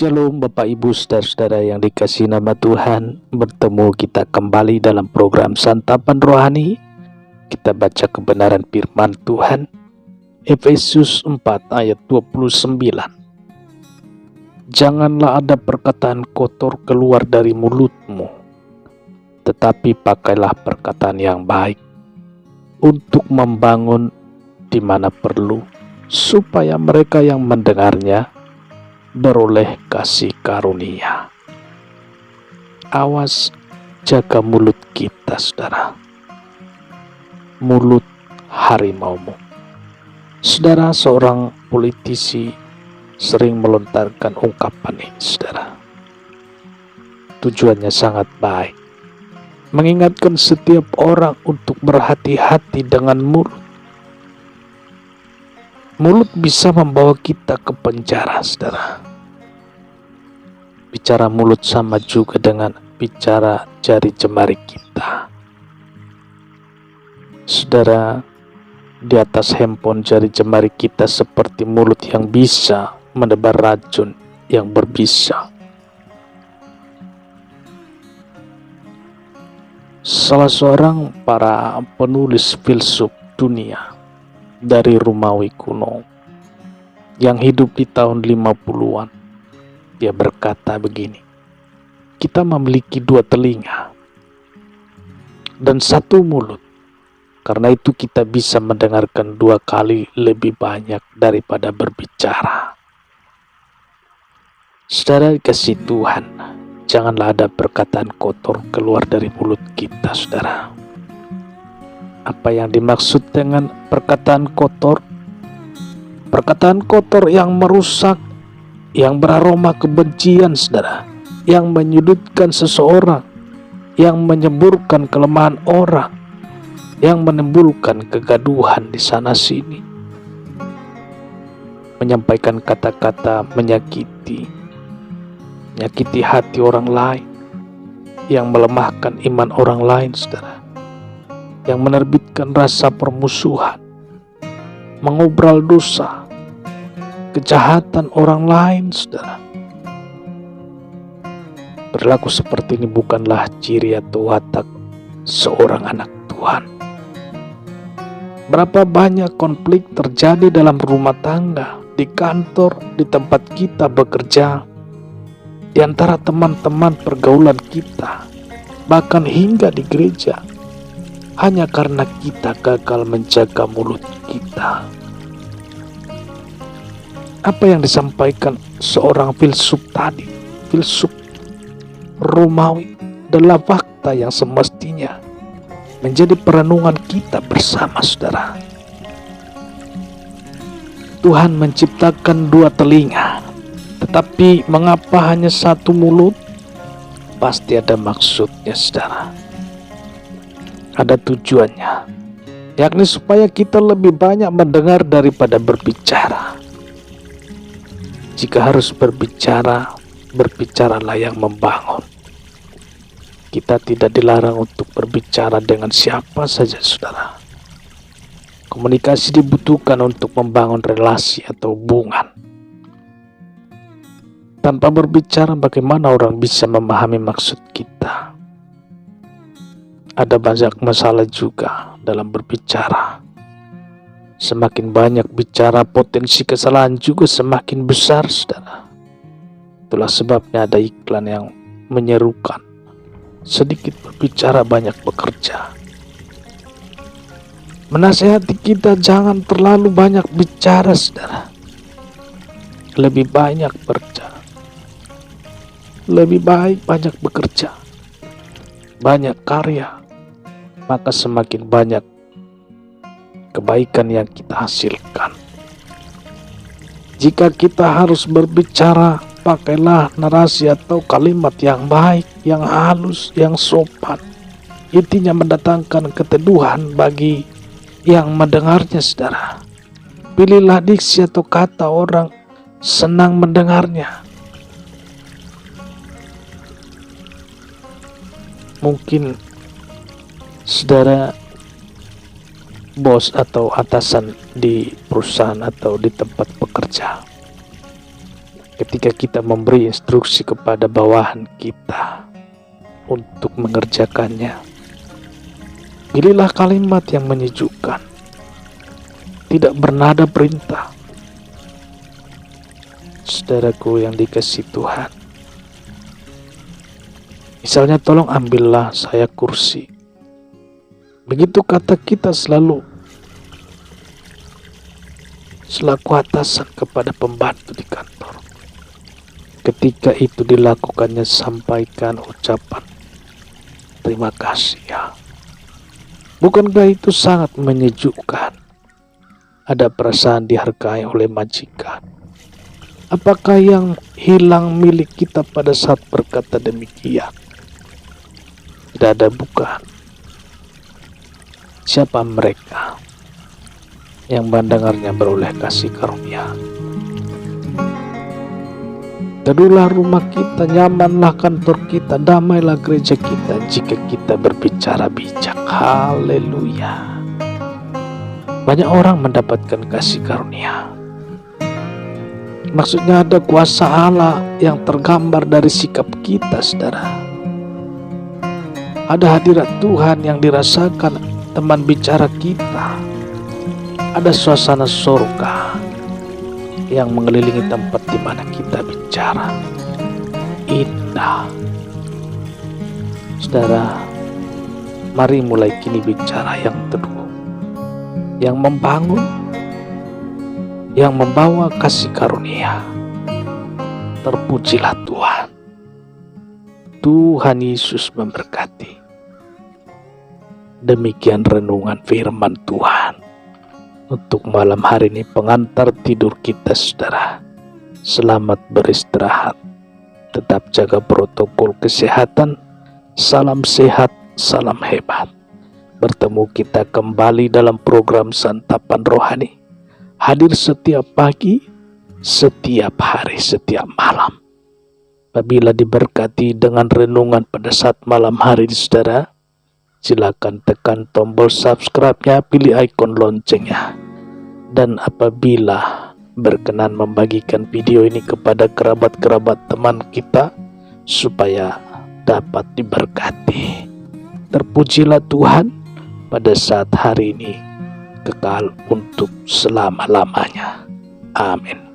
Shalom Bapak Ibu Saudara-saudara yang dikasihi nama Tuhan. Bertemu kita kembali dalam program Santapan Rohani. Kita baca kebenaran firman Tuhan, Efesus 4 ayat 29. Janganlah ada perkataan kotor keluar dari mulutmu, tetapi pakailah perkataan yang baik untuk membangun di mana perlu, supaya mereka yang mendengarnya beroleh kasih karunia. Awas, jaga mulut kita, saudara. Mulut harimaumu. Saudara, seorang politisi sering melontarkan ungkapan ini, saudara. Tujuannya sangat baik, mengingatkan setiap orang untuk berhati-hati dengan mulut. Mulut bisa membawa kita ke penjara, saudara. Bicara mulut sama juga dengan bicara jari jemari kita. Saudara, di atas handphone jari jemari kita seperti mulut yang bisa menebar racun yang berbisa. Salah seorang para penulis filsuf dunia dari Romawi kuno yang hidup di tahun 50-an, dia berkata begini: kita memiliki dua telinga dan satu mulut, karena itu kita bisa mendengarkan dua kali lebih banyak daripada berbicara. Saudara dikasih Tuhan, janganlah ada perkataan kotor keluar dari mulut kita, saudara. Apa yang dimaksud dengan perkataan kotor? Perkataan kotor yang merusak, yang beraroma kebencian, saudara, yang menyudutkan seseorang, yang menyemburkan kelemahan orang, yang menimbulkan kegaduhan di sana sini, menyampaikan kata-kata menyakiti hati orang lain, yang melemahkan iman orang lain, saudara, yang menerbitkan rasa permusuhan, mengobral dosa, kejahatan orang lain, saudara. Perilaku seperti ini bukanlah ciri atau watak seorang anak Tuhan. Berapa banyak konflik terjadi dalam rumah tangga, di kantor, di tempat kita bekerja, di antara teman-teman pergaulan kita, bahkan hingga di gereja, hanya karena kita gagal menjaga mulut kita. Apa yang disampaikan seorang filsuf tadi, filsuf Romawi, adalah fakta yang semestinya menjadi perenungan kita bersama, saudara. Tuhan menciptakan dua telinga, tetapi mengapa hanya satu mulut? Pasti ada maksudnya, saudara. Ada tujuannya, yakni supaya kita lebih banyak mendengar daripada berbicara. Jika harus berbicara, berbicaralah yang membangun. Kita tidak dilarang untuk berbicara dengan siapa saja, saudara. Komunikasi dibutuhkan untuk membangun relasi atau hubungan. Tanpa berbicara, bagaimana orang bisa memahami maksud kita? Ada banyak masalah juga dalam berbicara. Semakin banyak bicara, potensi kesalahan juga semakin besar, saudara. Itulah sebabnya ada iklan yang menyerukan, sedikit berbicara banyak bekerja. Menasihati kita jangan terlalu banyak bicara, saudara. Lebih banyak berbicara. Lebih baik banyak bekerja, banyak karya, maka semakin banyak kebaikan yang kita hasilkan. Jika kita harus berbicara, pakailah narasi atau kalimat yang baik, yang halus, yang sopan. Intinya mendatangkan keteduhan bagi yang mendengarnya, saudara. Pilihlah diksi atau kata orang senang mendengarnya. Mungkin saudara bos atau atasan di perusahaan atau di tempat bekerja ketika kita memberi instruksi kepada bawahan kita untuk mengerjakannya, pilihlah kalimat yang menyejukkan, tidak bernada perintah. Saudaraku yang dikasihi Tuhan, misalnya, tolong ambillah saya kursi. Begitu kata kita selalu selaku atasan kepada pembantu di kantor. Ketika itu dilakukannya, sampaikan ucapan terima kasih ya. Bukankah itu sangat menyejukkan? Ada perasaan dihargai oleh majikan. Apakah yang hilang milik kita pada saat berkata demikian? Tidak ada, bukan. Siapa mereka yang mendengarnya beroleh kasih karunia? Teduhlah rumah kita, nyamanlah kantor kita, damailah gereja kita jika kita berbicara bijak. Haleluya. Banyak orang mendapatkan kasih karunia. Maksudnya ada kuasa Allah yang tergambar dari sikap kita, saudara. Ada hadirat Tuhan yang dirasakan teman bicara kita. Ada suasana surga yang mengelilingi tempat di mana kita bicara. Indah. Saudara, mari mulai kini bicara yang teduh, yang membangun, yang membawa kasih karunia. Terpujilah Tuhan. Tuhan Yesus memberkati. Demikian renungan firman Tuhan untuk malam hari ini, pengantar tidur kita, saudara. Selamat beristirahat. Tetap jaga protokol kesehatan. Salam sehat, salam hebat. Bertemu kita kembali dalam program Santapan Rohani. Hadir setiap pagi, setiap hari, setiap malam. Apabila diberkati dengan renungan pada saat malam hari ini, saudara, silakan tekan tombol subscribe-nya, pilih ikon loncengnya. Dan apabila berkenan membagikan video ini kepada kerabat-kerabat teman kita supaya dapat diberkati. Terpujilah Tuhan pada saat hari ini, kekal untuk selama-lamanya. Amin.